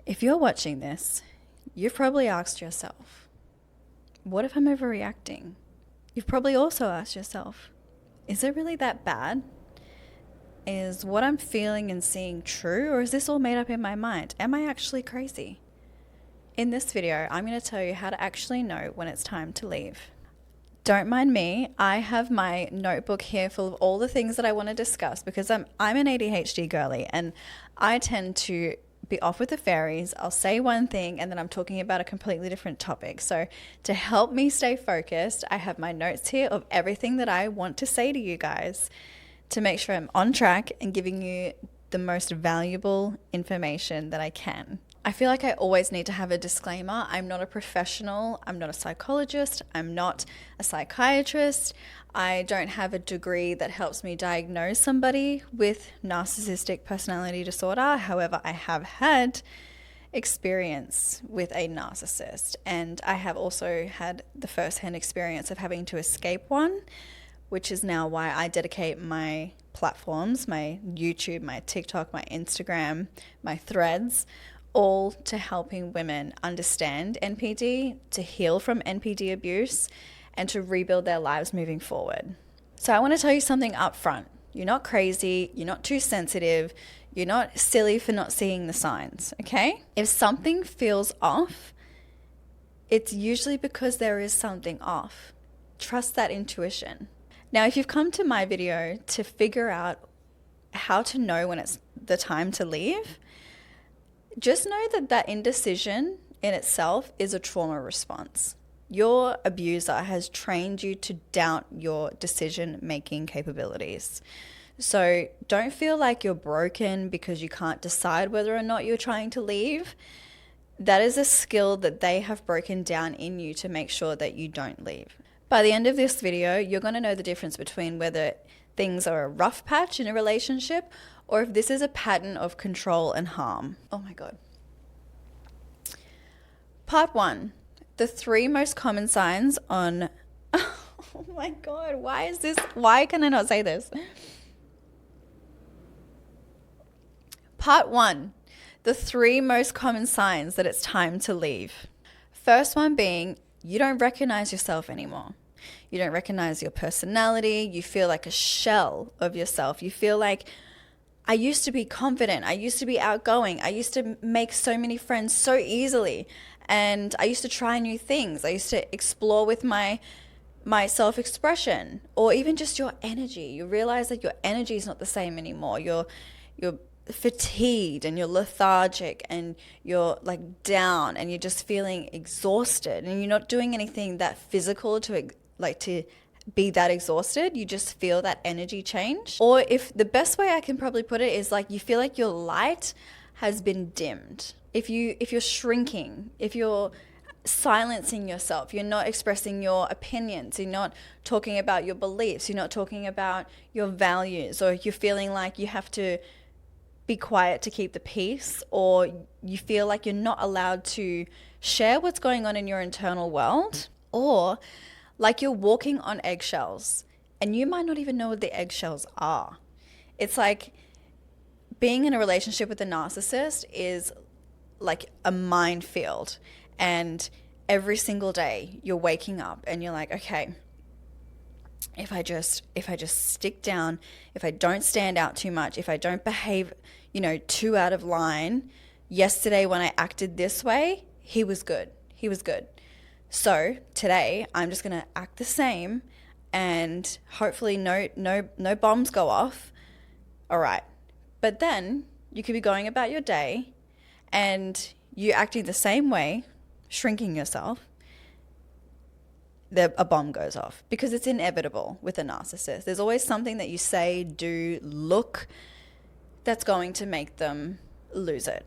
If you're watching this, you've probably asked yourself, what if I'm overreacting? You've probably also asked yourself, is it really that bad? Is what I'm feeling and seeing true, or is this all made up in my mind? Am I actually crazy? In this video, I'm going to tell you how to actually know when it's time to leave. Don't mind me, I have my notebook here full of all the things that I want to discuss because I'm an ADHD girly and I tend to be off with the fairies. I'll say one thing and then I'm talking about a completely different topic. So to help me stay focused, I have my notes here of everything that I want to say to you guys to make sure I'm on track and giving you the most valuable information that I can. I feel like I always need to have a disclaimer. I'm not a professional. I'm not a psychologist. I'm not a psychiatrist. I don't have a degree that helps me diagnose somebody with narcissistic personality disorder. However, I have had experience with a narcissist, and I have also had the first-hand experience of having to escape one, which is now why I dedicate my platforms, my YouTube, my TikTok, my Instagram, my threads, all to helping women understand NPD, to heal from NPD abuse, and to rebuild their lives moving forward. So I want to tell you something up front. You're not crazy, you're not too sensitive, you're not silly for not seeing the signs, okay? If something feels off, it's usually because there is something off. Trust that intuition. Now, if you've come to my video to figure out how to know when it's the time to leave, just know that that indecision in itself is a trauma response. Your abuser has trained you to doubt your decision-making capabilities. So don't feel like you're broken because you can't decide whether or not you're trying to leave. That is a skill that they have broken down in you to make sure that you don't leave. By the end of this video, you're going to know the difference between whether things are a rough patch in a relationship or if this is a pattern of control and harm. Oh my God. Part 1, the 3 most common signs on, oh my God, why can I not say this? Part 1, the 3 most common signs that it's time to leave. First one being, you don't recognize yourself anymore. You don't recognize your personality. You feel like a shell of yourself. You feel like, I used to be confident. I used to be outgoing. I used to make so many friends so easily. And I used to try new things. I used to explore with my self-expression or even just your energy. You realize that your energy is not the same anymore. You're fatigued and you're lethargic and you're like down and you're just feeling exhausted and you're not doing anything that physical to be that exhausted. You just feel that energy change. Or if the best way I can probably put it is like you feel like your light has been dimmed. If you're shrinking, if you're silencing yourself, you're not expressing your opinions, you're not talking about your beliefs, you're not talking about your values, or you're feeling like you have to be quiet to keep the peace, or you feel like you're not allowed to share what's going on in your internal world, or like you're walking on eggshells and you might not even know what the eggshells are. It's like being in a relationship with a narcissist is like a minefield, and every single day you're waking up and you're like, okay, if I just stick down, if I don't stand out too much, if I don't behave, too out of line. Yesterday when I acted this way, he was good. So today I'm just going to act the same and hopefully no bombs go off. All right. But then you could be going about your day and you acting the same way, shrinking yourself. A bomb goes off because it's inevitable with a narcissist. There's always something that you say, do, look that's going to make them lose it.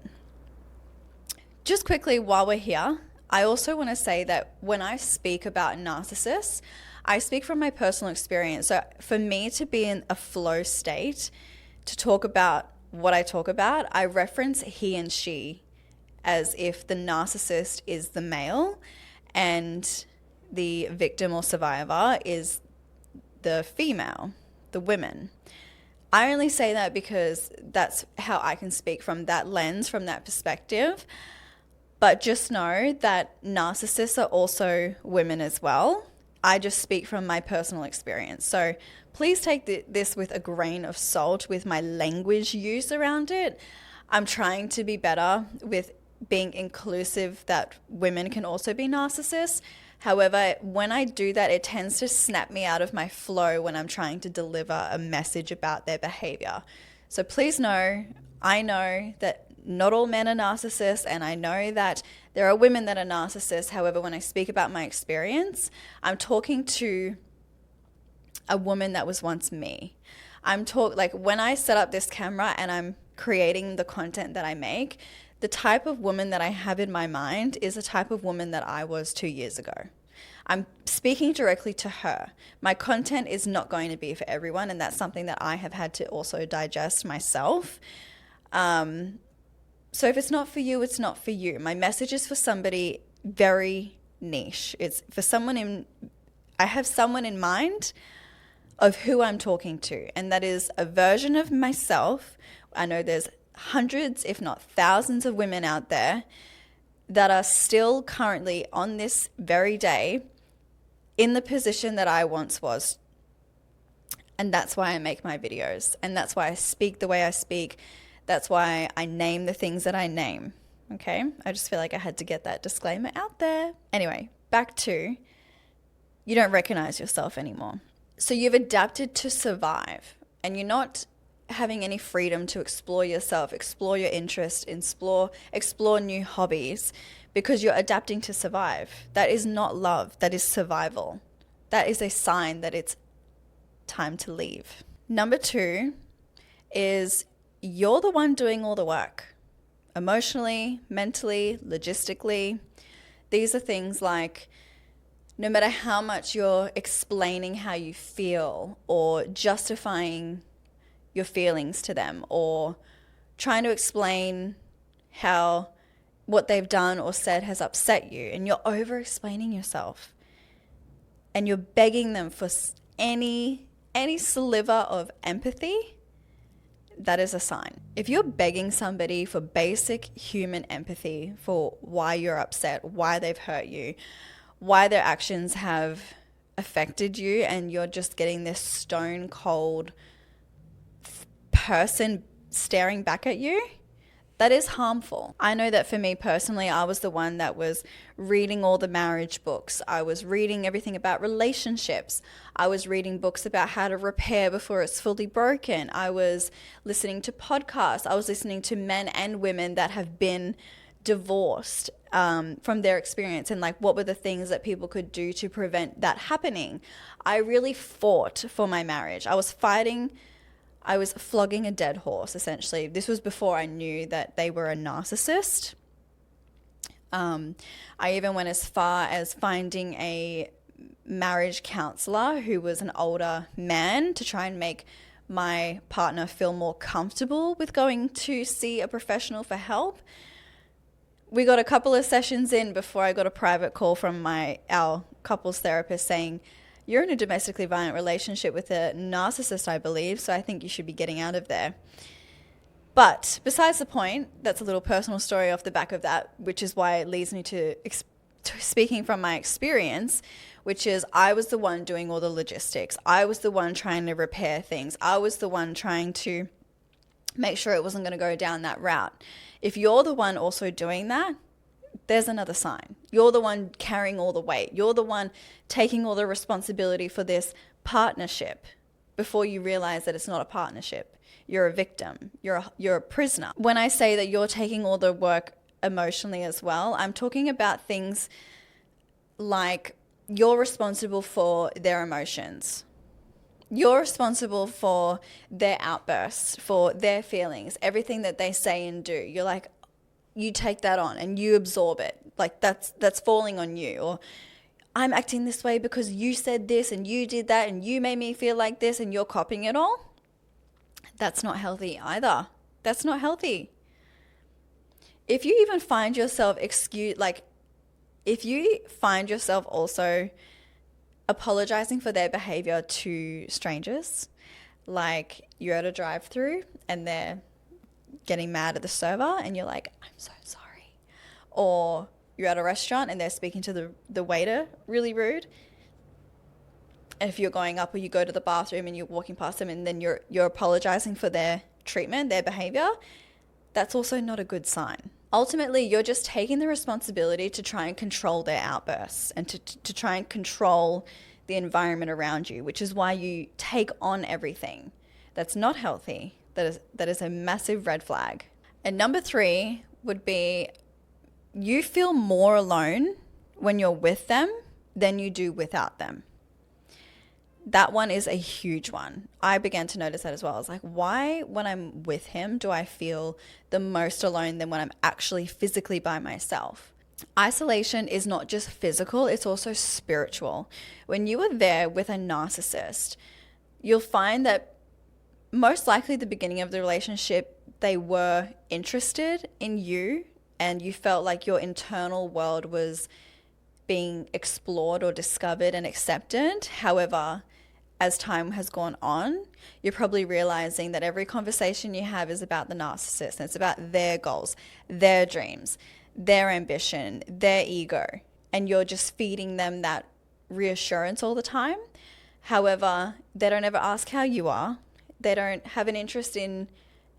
Just quickly while we're here, I also want to say that when I speak about narcissists, I speak from my personal experience. So for me to be in a flow state, to talk about what I talk about, I reference he and she as if the narcissist is the male and the victim or survivor is the female, the women. I only say that because that's how I can speak from that lens, from that perspective. But just know that narcissists are also women as well. I just speak from my personal experience. So please take this with a grain of salt with my language use around it. I'm trying to be better with being inclusive that women can also be narcissists. However, when I do that, it tends to snap me out of my flow when I'm trying to deliver a message about their behavior. So please know, I know that not all men are narcissists, and I know that there are women that are narcissists. However, when I speak about my experience, I'm talking to a woman that was once me. Like when I set up this camera and I'm creating the content that I make, the type of woman that I have in my mind is the type of woman that I was 2 years ago. I'm speaking directly to her. My content is not going to be for everyone, and that's something that I have had to also digest myself. So if it's not for you, it's not for you. My message is for somebody very niche. It's for I have someone in mind of who I'm talking to, and that is a version of myself. I know there's hundreds, if not thousands of women out there that are still currently on this very day in the position that I once was. And that's why I make my videos. And that's why I speak the way I speak. That's why I name the things that I name. Okay? I just feel like I had to get that disclaimer out there. Anyway, back to you don't recognize yourself anymore. So you've adapted to survive, and you're not having any freedom to explore yourself, explore your interest, explore new hobbies, because you're adapting to survive. That is not love. That is survival. That is a sign that it's time to leave. Number 2 is you're the one doing all the work. Emotionally, mentally, logistically. These are things like no matter how much you're explaining how you feel or justifying your feelings to them or trying to explain how what they've done or said has upset you, and you're over explaining yourself and you're begging them for any sliver of empathy, that is a sign. If you're begging somebody for basic human empathy for why you're upset, why they've hurt you, why their actions have affected you, and you're just getting this stone cold person staring back at you, that is harmful. I know that for me personally, I was the one that was reading all the marriage books. I was reading everything about relationships. I was reading books about how to repair before it's fully broken. I was listening to podcasts. I was listening to men and women that have been divorced from their experience, and like what were the things that people could do to prevent that happening. I really fought for my marriage. I was flogging a dead horse, essentially. This was before I knew that they were a narcissist. I even went as far as finding a marriage counselor who was an older man to try and make my partner feel more comfortable with going to see a professional for help. We got a couple of sessions in before I got a private call from our couples therapist saying, "You're in a domestically violent relationship with a narcissist, I believe, so I think you should be getting out of there." But besides the point, that's a little personal story off the back of that, which is why it leads me to speaking from my experience, which is I was the one doing all the logistics. I was the one trying to repair things. I was the one trying to make sure it wasn't going to go down that route. If you're the one also doing that, there's another sign. You're the one carrying all the weight. You're the one taking all the responsibility for this partnership before you realize that it's not a partnership. You're a victim. You're a prisoner. When I say that you're taking all the work emotionally as well, I'm talking about things like you're responsible for their emotions. You're responsible for their outbursts, for their feelings, everything that they say and do. You're like, you take that on and you absorb it. Like that's falling on you. Or I'm acting this way because you said this and you did that and you made me feel like this, and you're copying it all. That's not healthy either. That's not healthy. If you even find yourself if you find yourself also apologizing for their behavior to strangers, Like you're at a drive-through and they're getting mad at the server and you're like, I'm so sorry. Or you're at a restaurant and they're speaking to the waiter really rude. And if you're going up or you go to the bathroom and you're walking past them and then you're apologizing for their treatment, their behavior, that's also not a good sign. Ultimately, you're just taking the responsibility to try and control their outbursts and to try and control the environment around you, which is why you take on everything. That's not healthy. That is a massive red flag. And number 3 would be you feel more alone when you're with them than you do without them. That one is a huge one. I began to notice that as well. I was like, why, when I'm with him, do I feel the most alone than when I'm actually physically by myself? Isolation is not just physical, it's also spiritual. When you are there with a narcissist, you'll find that most likely at the beginning of the relationship, they were interested in you and you felt like your internal world was being explored or discovered and accepted. However, as time has gone on, you're probably realizing that every conversation you have is about the narcissist and it's about their goals, their dreams, their ambition, their ego, and you're just feeding them that reassurance all the time. However, they don't ever ask how you are. They don't have an interest in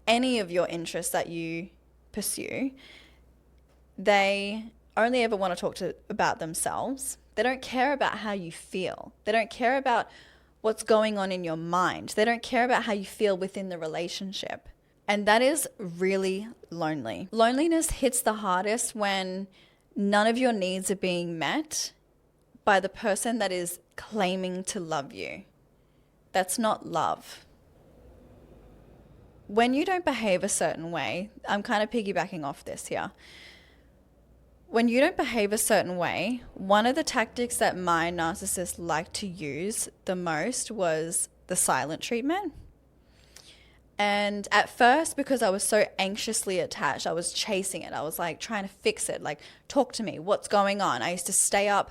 any of your interests that you pursue. They only ever want to talk about themselves. They don't care about how you feel. They don't care about what's going on in your mind. They don't care about how you feel within the relationship. And that is really lonely. Loneliness hits the hardest when none of your needs are being met by the person that is claiming to love you. That's not love. When you don't behave a certain way, I'm kind of piggybacking off this here. When you don't behave a certain way, one of the tactics that my narcissist liked to use the most was the silent treatment. And at first, because I was so anxiously attached, I was chasing it. I was like trying to fix it, like, talk to me, what's going on? I used to stay up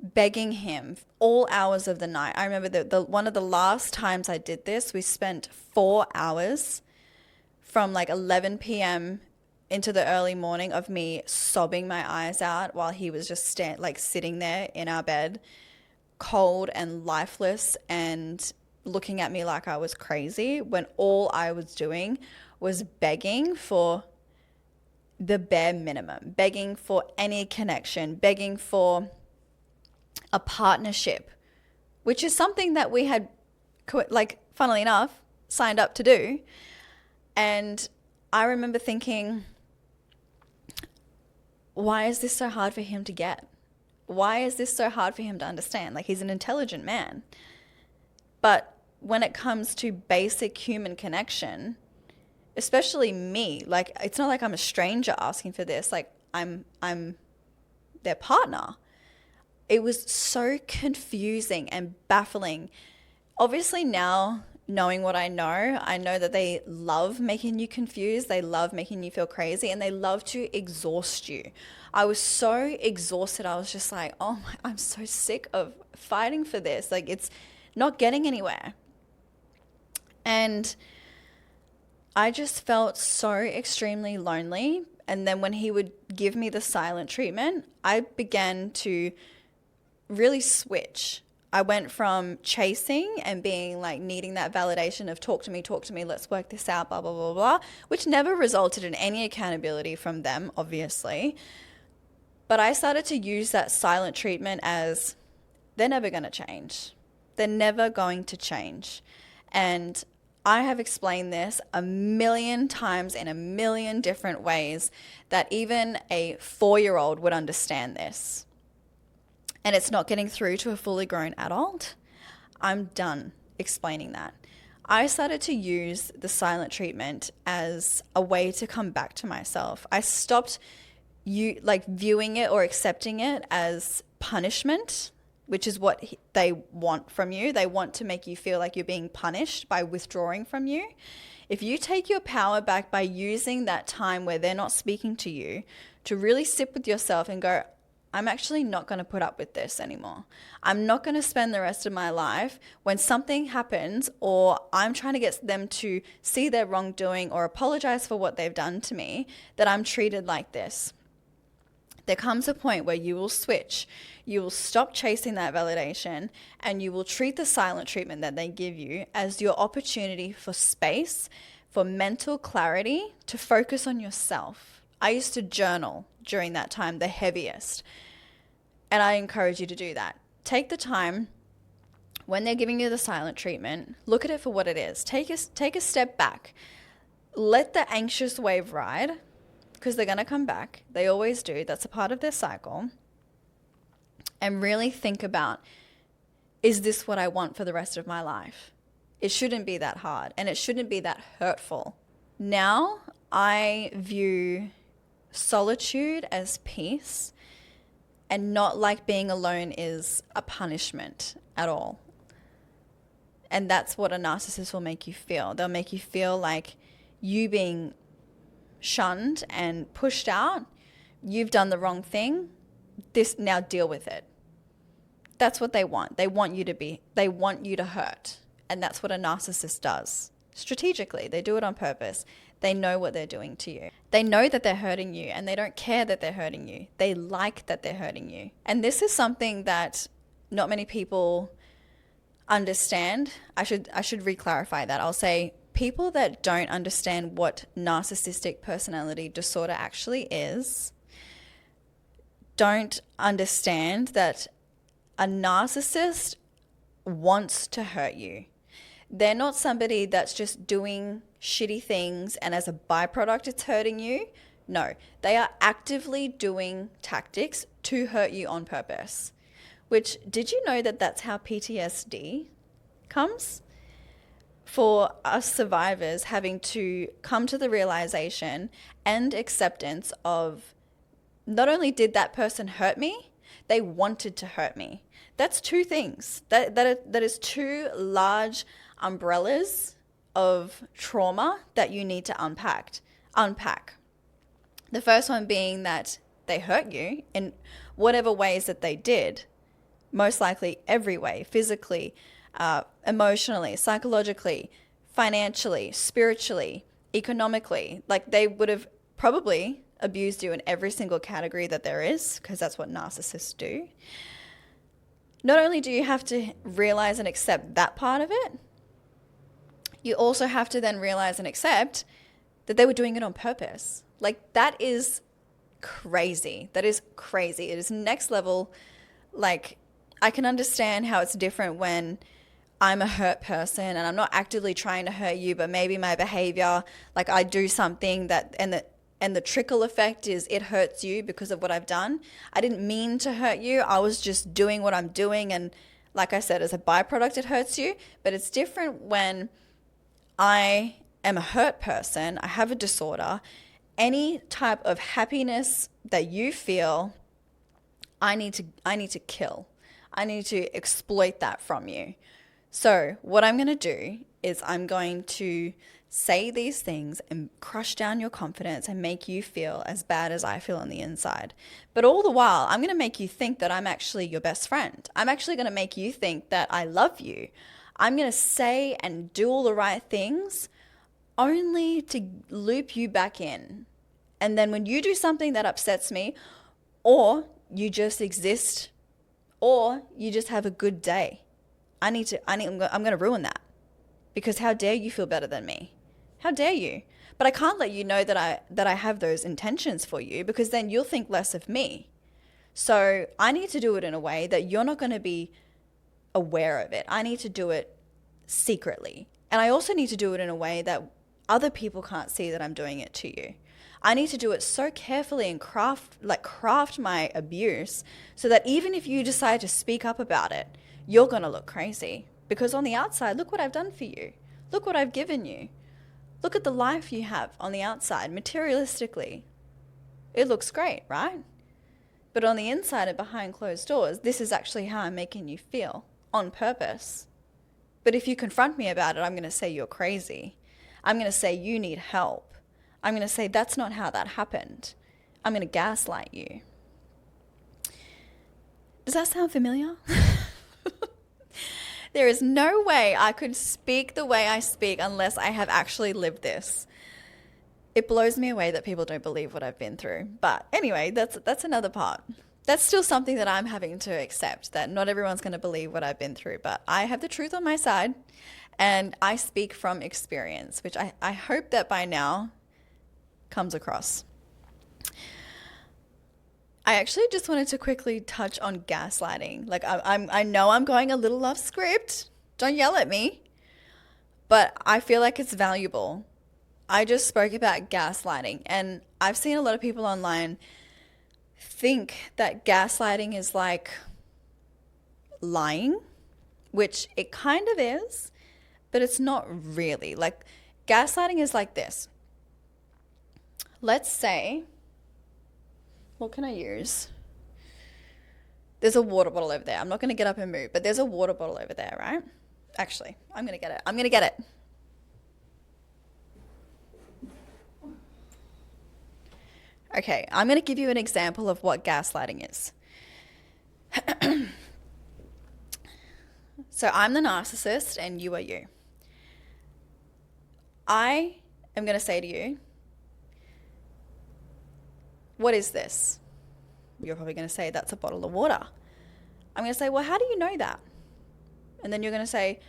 begging him all hours of the night. I remember the one of the last times I did this, we spent 4 hours from like 11 p.m. into the early morning of me sobbing my eyes out while he was just sitting there in our bed, cold and lifeless and looking at me like I was crazy, when all I was doing was begging for the bare minimum, begging for any connection, begging for a partnership, which is something that we had, funnily enough, signed up to do. And I remember thinking, why is this so hard for him to get? Why is this so hard for him to understand? Like, he's an intelligent man. But when it comes to basic human connection, especially me, like, it's not like I'm a stranger asking for this. Like, I'm their partner. It was so confusing and baffling. Obviously now, knowing what I know that they love making you confused, they love making you feel crazy, and they love to exhaust you. I was so exhausted. I was just like, I'm so sick of fighting for this. Like, it's not getting anywhere. And I just felt so extremely lonely. And then when he would give me the silent treatment, I began to really switch. I went from chasing and being like needing that validation of talk to me, let's work this out, blah, blah, blah, blah, which never resulted in any accountability from them, obviously. But I started to use that silent treatment as they're never going to change. They're never going to change. And I have explained this a million times in a million different ways that even a 4-year-old would understand this. And it's not getting through to a fully grown adult. I'm done explaining that. I started to use the silent treatment as a way to come back to myself. I stopped viewing it or accepting it as punishment, which is what they want from you. They want to make you feel like you're being punished by withdrawing from you. If you take your power back by using that time where they're not speaking to you to really sit with yourself and go, I'm actually not going to put up with this anymore. I'm not going to spend the rest of my life when something happens or I'm trying to get them to see their wrongdoing or apologize for what they've done to me, that I'm treated like this. There comes a point where you will switch. You will stop chasing that validation and you will treat the silent treatment that they give you as your opportunity for space, for mental clarity, to focus on yourself. I used to journal during that time, the heaviest. And I encourage you to do that. Take the time when they're giving you the silent treatment, look at it for what it is. Take a step back. Let the anxious wave ride, because they're going to come back. They always do. That's a part of their cycle. And really think about, is this what I want for the rest of my life? It shouldn't be that hard and it shouldn't be that hurtful. Now I view solitude as peace and not like being alone is a punishment at all. And that's what a narcissist will make you feel. They'll make you feel like you being shunned and pushed out, you've done the wrong thing, now deal with it. That's what they want. They want you to hurt. And that's what a narcissist does. Strategically, they do it on purpose. They know what they're doing to you. They know that they're hurting you and they don't care that they're hurting you. They like that they're hurting you. And this is something that not many people understand. I should re-clarify that. I'll say people that don't understand what narcissistic personality disorder actually is don't understand that a narcissist wants to hurt you. They're not somebody that's just doing shitty things and as a byproduct it's hurting you. No, they are actively doing tactics to hurt you on purpose. Which, did you know that that's how PTSD comes? For us survivors having to come to the realization and acceptance of not only did that person hurt me, they wanted to hurt me. That's two things. That is two large umbrellas of trauma that you need to unpack. The first one being that they hurt you in whatever ways that they did, most likely every way, physically, emotionally, psychologically, financially, spiritually, economically. Like they would have probably abused you in every single category that there is, because that's what narcissists do. Not only do you have to realize and accept that part of it, you also have to then realize and accept that they were doing it on purpose. Like that is crazy. That is crazy. It is next level. Like I can understand how it's different when I'm a hurt person and I'm not actively trying to hurt you, but maybe my behavior, like I do something that, and the trickle effect is it hurts you because of what I've done. I didn't mean to hurt you. I was just doing what I'm doing. And like I said, as a byproduct, it hurts you. But it's different when I am a hurt person. I have a disorder. Any type of happiness that you feel, I need to kill. I need to exploit that from you. So what I'm going to do is I'm going to say these things and crush down your confidence and make you feel as bad as I feel on the inside. But all the while, I'm going to make you think that I'm actually your best friend. I'm actually going to make you think that I love you. I'm going to say and do all the right things only to loop you back in. And then when you do something that upsets me, or you just exist, or you just have a good day, I'm going to ruin that. Because how dare you feel better than me? How dare you? But I can't let you know that I have those intentions for you, because then you'll think less of me. So I need to do it in a way that you're not going to be aware of it. I need to do it secretly. And I also need to do it in a way that other people can't see that I'm doing it to you. I need to do it so carefully and craft my abuse so that even if you decide to speak up about it, you're going to look crazy. Because on the outside, look what I've done for you. Look what I've given you. Look at the life you have on the outside, materialistically. It looks great, right? But on the inside and behind closed doors, this is actually how I'm making you feel on purpose. But if you confront me about it, I'm going to say you're crazy. I'm going to say you need help. I'm going to say that's not how that happened. I'm going to gaslight you. Does that sound familiar? There is no way I could speak the way I speak unless I have actually lived this. It blows me away that people don't believe what I've been through. But anyway, that's another part. That's still something that I'm having to accept, that not everyone's going to believe what I've been through. But I have the truth on my side, and I speak from experience, which I hope that by now comes across. I actually just wanted to quickly touch on gaslighting. Like I know I'm going a little off script. Don't yell at me. But I feel like it's valuable. I just spoke about gaslighting, and I've seen a lot of people online think that gaslighting is like lying, which it kind of is, but it's not really. Like gaslighting is like this. Let's say, what can I use? There's a water bottle over there. I'm not going to get up and move, but there's a water bottle over there, right? Actually, I'm going to get it. I'm going to get it. Okay, I'm going to give you an example of what gaslighting is. So I'm the narcissist and you are you. I am going to say to you, what is this? You're probably going to say, that's a bottle of water. I'm going to say, well, how do you know that? And then you're going to say,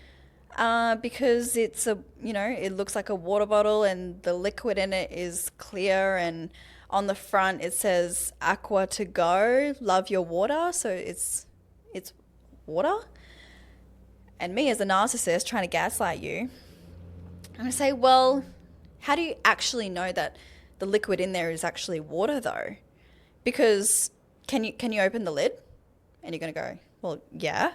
because it's it looks like a water bottle and the liquid in it is clear, and on the front it says aqua to go, love your water. So it's water. And me as a narcissist trying to gaslight you, I'm going to say, well, how do you actually know that the liquid in there is actually water though? Because can you open the lid? And you're going to go, well, yeah.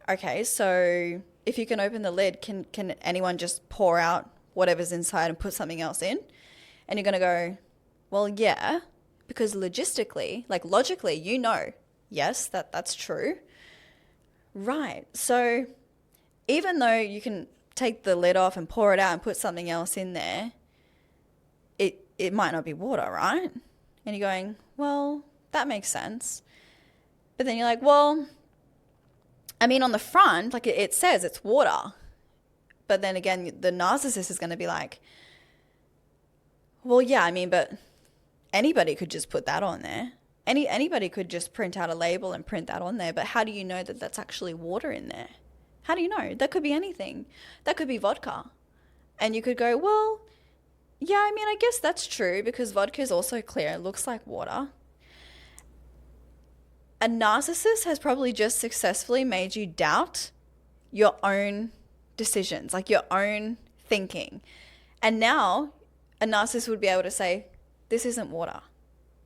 Okay, so if you can open the lid, can anyone just pour out whatever's inside and put something else in? And you're going to go, well, yeah, because logically, yes, that's true. Right. So even though you can take the lid off and pour it out and put something else in there, it might not be water, right? And you're going, well, that makes sense. But then you're like, well, I mean, on the front, like it says it's water. But then again, the narcissist is going to be like, well, yeah, I mean, but anybody could just put that on there. Anybody could just print out a label and print that on there. But how do you know that that's actually water in there? How do you know? That could be anything. That could be vodka. And you could go, well, yeah, I mean, I guess that's true because vodka is also clear. It looks like water. A narcissist has probably just successfully made you doubt your own decisions, like your own thinking. And now a narcissist would be able to say, this isn't water.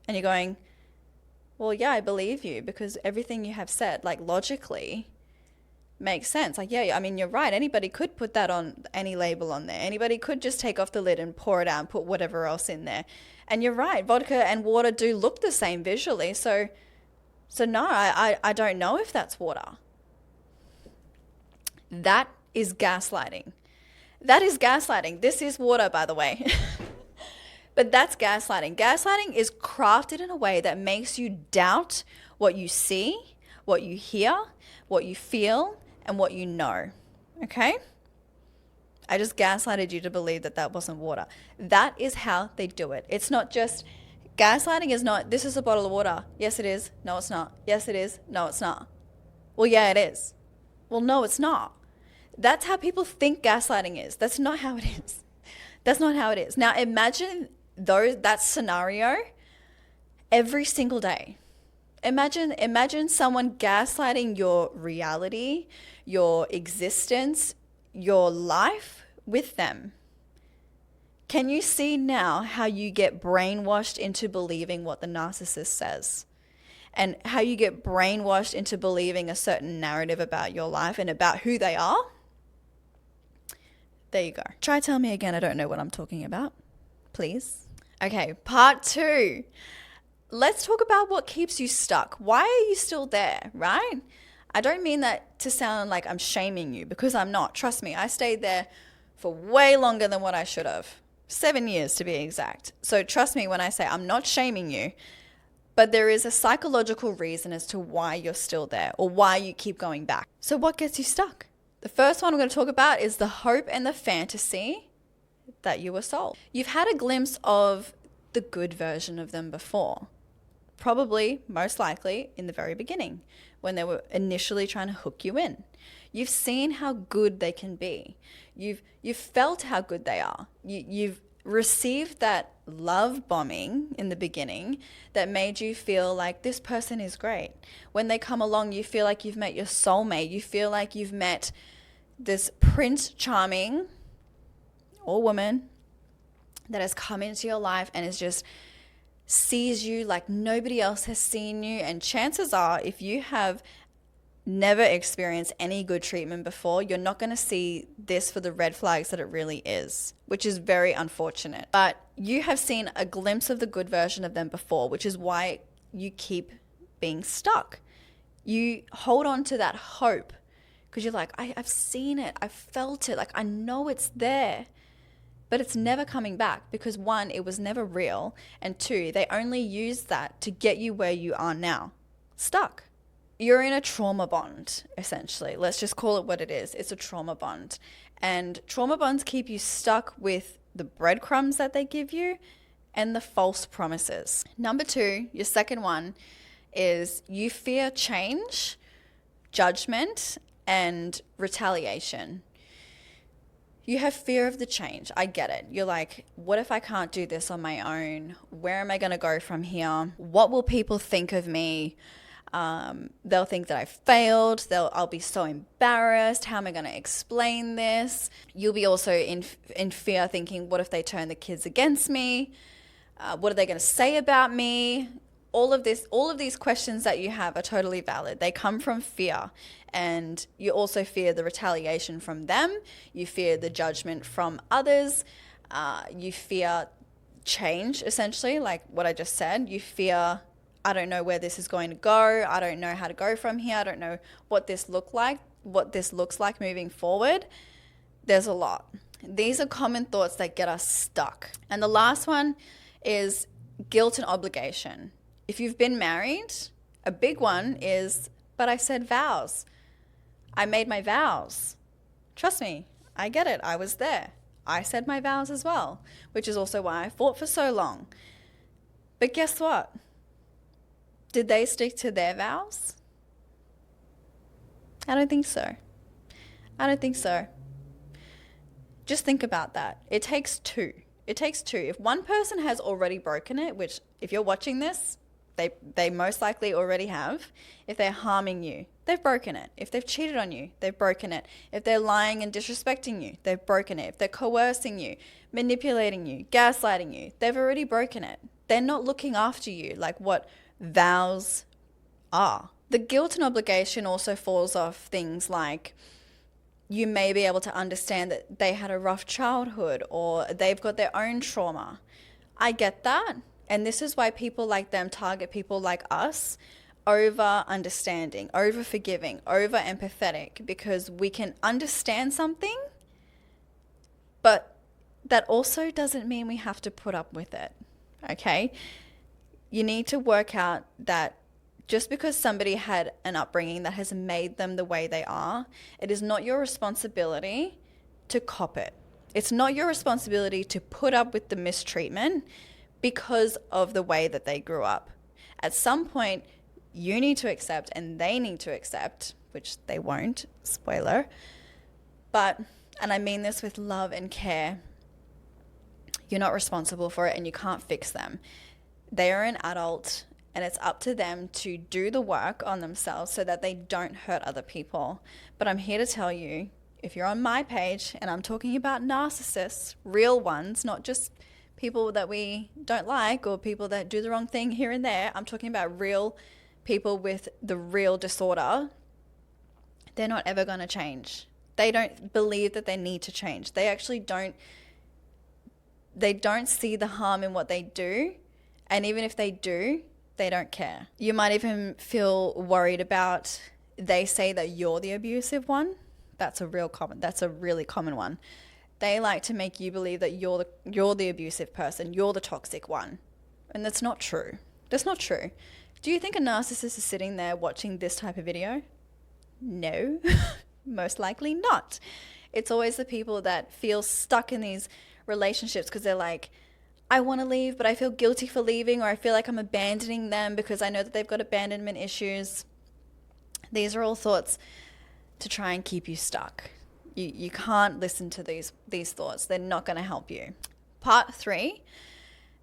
And you're going, well, yeah, I believe you because everything you have said, like logically makes sense. Like, yeah, I mean, you're right. Anybody could put that on any label on there. Anybody could just take off the lid and pour it out and put whatever else in there. And you're right. Vodka and water do look the same visually. So no, I don't know if that's water. That is gaslighting. That is gaslighting. This is water, by the way. But that's gaslighting. Gaslighting is crafted in a way that makes you doubt what you see, what you hear, what you feel, and what you know. Okay? I just gaslighted you to believe that that wasn't water. That is how they do it. It's not just... Gaslighting is not, this is a bottle of water. Yes, it is. No, it's not. Yes, it is. No, it's not. Well, yeah, it is. Well, no, it's not. That's how people think gaslighting is. That's not how it is. That's not how it is. Now, imagine that scenario every single day. Imagine someone gaslighting your reality, your existence, your life with them. Can you see now how you get brainwashed into believing what the narcissist says? And how you get brainwashed into believing a certain narrative about your life and about who they are? There you go. Try tell me again I don't know what I'm talking about, please. Okay, part 2. Let's talk about what keeps you stuck. Why are you still there, right? I don't mean that to sound like I'm shaming you because I'm not. Trust me, I stayed there for way longer than what I should have. 7 years to be exact. So trust me when I say I'm not shaming you. But there is a psychological reason as to why you're still there or why you keep going back. So what gets you stuck? The first one I'm going to talk about is the hope and the fantasy that you were sold. You've had a glimpse of the good version of them before. Probably, most likely, in the very beginning, when they were initially trying to hook you in. You've seen how good they can be. You've felt how good they are. You've received that love bombing in the beginning that made you feel like this person is great. When they come along, you feel like you've met your soulmate. You feel like you've met this Prince Charming or woman that has come into your life and is just sees you like nobody else has seen you. And chances are, if you have never experienced any good treatment before, you're not going to see this for the red flags that it really is, which is very unfortunate. But you have seen a glimpse of the good version of them before, which is why you keep being stuck. You hold on to that hope because you're like, I've seen it, I've felt it, like I know it's there. But it's never coming back because one, it was never real. And two, they only use that to get you where you are now, stuck. You're in a trauma bond, essentially. Let's just call it what it is. It's a trauma bond. And trauma bonds keep you stuck with the breadcrumbs that they give you and the false promises. Number two, your second one is you fear change, judgment, and retaliation. You have fear of the change. I get it. You're like, what if I can't do this on my own? Where am I going to go from here? What will people think of me? They'll think that I failed. I'll be so embarrassed. How am I going to explain this? You'll be also in fear thinking, what if they turn the kids against me? What are they going to say about me? All of these questions that you have are totally valid. They come from fear. And you also fear the retaliation from them. You fear the judgment from others. You fear change, essentially, like what I just said. You fear, I don't know where this is going to go. I don't know how to go from here. I don't know what this looks like moving forward. There's a lot. These are common thoughts that get us stuck. And the last one is guilt and obligation. If you've been married, a big one is, but I said vows. I made my vows. Trust me, I get it. I was there. I said my vows as well, which is also why I fought for so long. But guess what? Did they stick to their vows? I don't think so. Just think about that. It takes two. If one person has already broken it, which if you're watching this, they most likely already have. If they're harming you, they've broken it. If they've cheated on you, they've broken it. If they're lying and disrespecting you, they've broken it. If they're coercing you, manipulating you, gaslighting you, they've already broken it. They're not looking after you like what vows are. The guilt and obligation also falls off things like you may be able to understand that they had a rough childhood or they've got their own trauma. I get that. And this is why people like them target people like us, over understanding, over forgiving, over empathetic, because we can understand something, but that also doesn't mean we have to put up with it, okay? You need to work out that just because somebody had an upbringing that has made them the way they are, it is not your responsibility to cop it. It's not your responsibility to put up with the mistreatment because of the way that they grew up. At some point, you need to accept and they need to accept, which they won't, spoiler. But, and I mean this with love and care, you're not responsible for it and you can't fix them. They are an adult and it's up to them to do the work on themselves so that they don't hurt other people. But I'm here to tell you, if you're on my page and I'm talking about narcissists, real ones, not just people that we don't like or people that do the wrong thing here and there. I'm talking about real people with the real disorder. They're not ever going to change. They don't believe that they need to change. They actually don't see the harm in what they do. And even if they do, they don't care. You might even feel worried about, they say that you're the abusive one. That's a really common one. They like to make you believe that you're the abusive person, you're the toxic one. And that's not true. That's not true. Do you think a narcissist is sitting there watching this type of video? No, most likely not. It's always the people that feel stuck in these relationships because they're like, I want to leave, but I feel guilty for leaving, or I feel like I'm abandoning them because I know that they've got abandonment issues. These are all thoughts to try and keep you stuck. You can't listen to these thoughts. They're not going to help you. Part 3,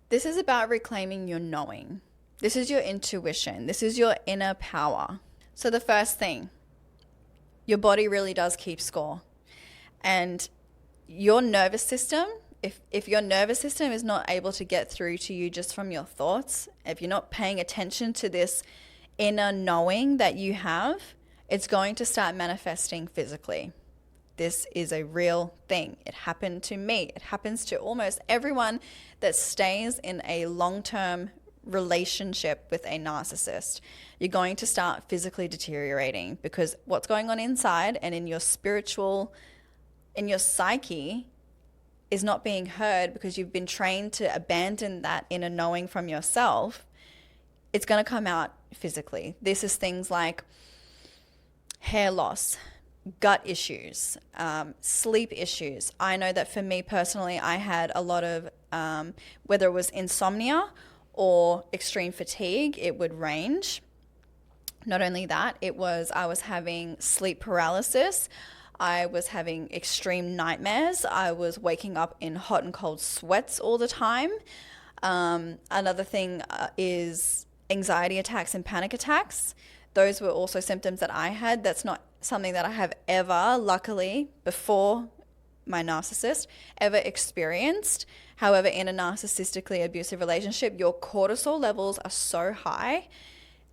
this is about reclaiming your knowing. This is your intuition. This is your inner power. So the first thing, your body really does keep score. And your nervous system, if your nervous system is not able to get through to you just from your thoughts, if you're not paying attention to this inner knowing that you have, it's going to start manifesting physically. This is a real thing. It happened to me. It happens to almost everyone that stays in a long-term relationship with a narcissist. You're going to start physically deteriorating because what's going on inside and in your psyche is not being heard because you've been trained to abandon that inner knowing from yourself. It's going to come out physically. This is things like hair loss, gut issues, sleep issues. I know that for me personally, I had a lot of, whether it was insomnia or extreme fatigue, it would range. Not only that, I was having sleep paralysis. I was having extreme nightmares. I was waking up in hot and cold sweats all the time. Another thing is anxiety attacks and panic attacks. Those were also symptoms that I had. That's not something that I have ever, luckily, before my narcissist, ever experienced. However, in a narcissistically abusive relationship, your cortisol levels are so high.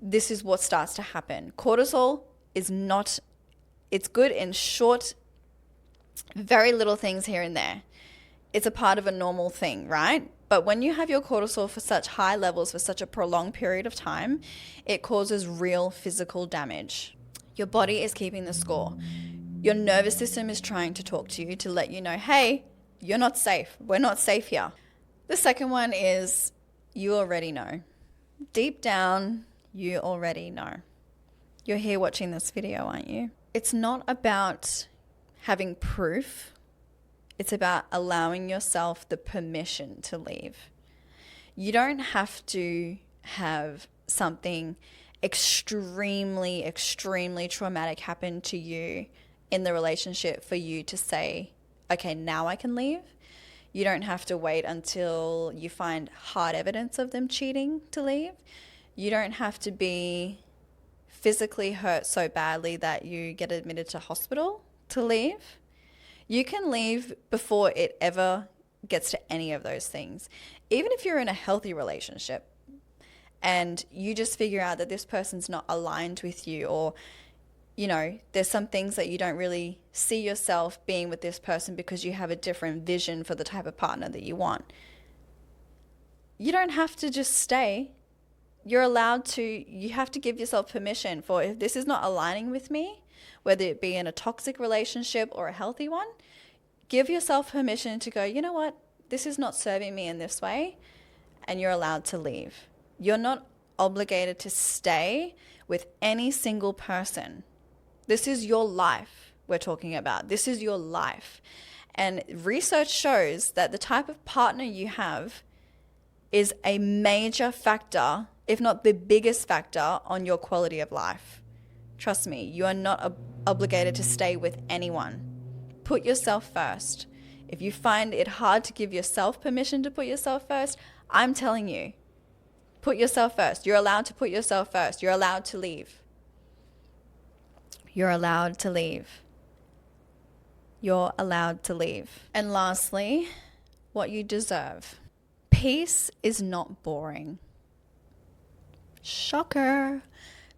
This is what starts to happen. Cortisol is not, it's good in short, very little things here and there. It's a part of a normal thing, right? But when you have your cortisol for such high levels for such a prolonged period of time, it causes real physical damage. Your body is keeping the score. Your nervous system is trying to talk to you to let you know, hey, you're not safe. We're not safe here. The second one is you already know. Deep down, you already know. You're here watching this video, aren't you? It's not about having proof. It's about allowing yourself the permission to leave. You don't have to have something extremely, extremely traumatic happen to you in the relationship for you to say, okay, now I can leave. You don't have to wait until you find hard evidence of them cheating to leave. You don't have to be physically hurt so badly that you get admitted to hospital to leave. You can leave before it ever gets to any of those things. Even if you're in a healthy relationship and you just figure out that this person's not aligned with you, or, you know, there's some things that you don't really see yourself being with this person because you have a different vision for the type of partner that you want. You don't have to just stay. You have to give yourself permission for, if this is not aligning with me, whether it be in a toxic relationship or a healthy one, give yourself permission to go, you know what, this is not serving me in this way, and you're allowed to leave. You're not obligated to stay with any single person. This is your life we're talking about. This is your life. And research shows that the type of partner you have is a major factor, if not the biggest factor, on your quality of life. Trust me, you are not obligated to stay with anyone. Put yourself first. If you find it hard to give yourself permission to put yourself first, I'm telling you, put yourself first. You're allowed to put yourself first. You're allowed to leave. You're allowed to leave. You're allowed to leave. And lastly, what you deserve. Peace is not boring. Shocker.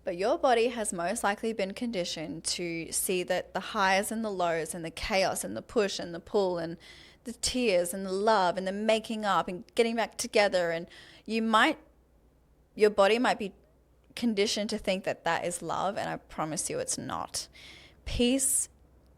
But your body has most likely been conditioned to see that the highs and the lows and the chaos and the push and the pull and the tears and the love and the making up and getting back together, and your body might be conditioned to think that that is love, and I promise you it's not. Peace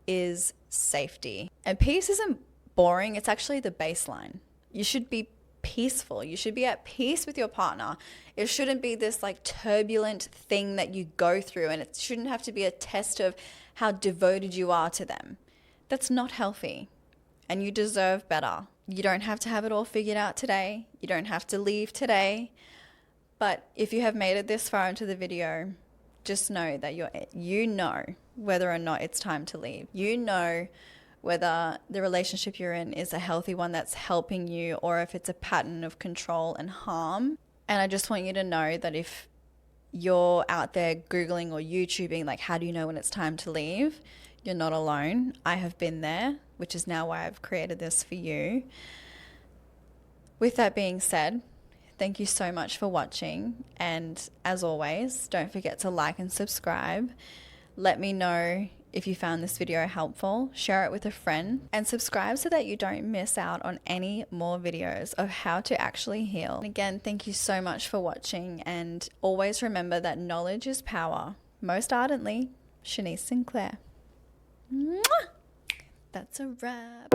is safety. And peace isn't boring, it's actually the baseline. You should be peaceful. You should be at peace with your partner. It shouldn't be this like turbulent thing that you go through, and it shouldn't have to be a test of how devoted you are to them. That's not healthy, and you deserve better. You don't have to have it all figured out today. You don't have to leave today. But if you have made it this far into the video, just know that you know whether or not it's time to leave. You know whether the relationship you're in is a healthy one that's helping you, or if it's a pattern of control and harm. And I just want you to know that if you're out there Googling or YouTubing, like, how do you know when it's time to leave? You're not alone. I have been there, which is now why I've created this for you. With that being said, thank you so much for watching. And as always, don't forget to like and subscribe. Let me know if you found this video helpful. Share it with a friend and subscribe so that you don't miss out on any more videos of how to actually heal. And again, thank you so much for watching, and always remember that knowledge is power. Most ardently, Shanice Sinclair. Mwah! That's a wrap.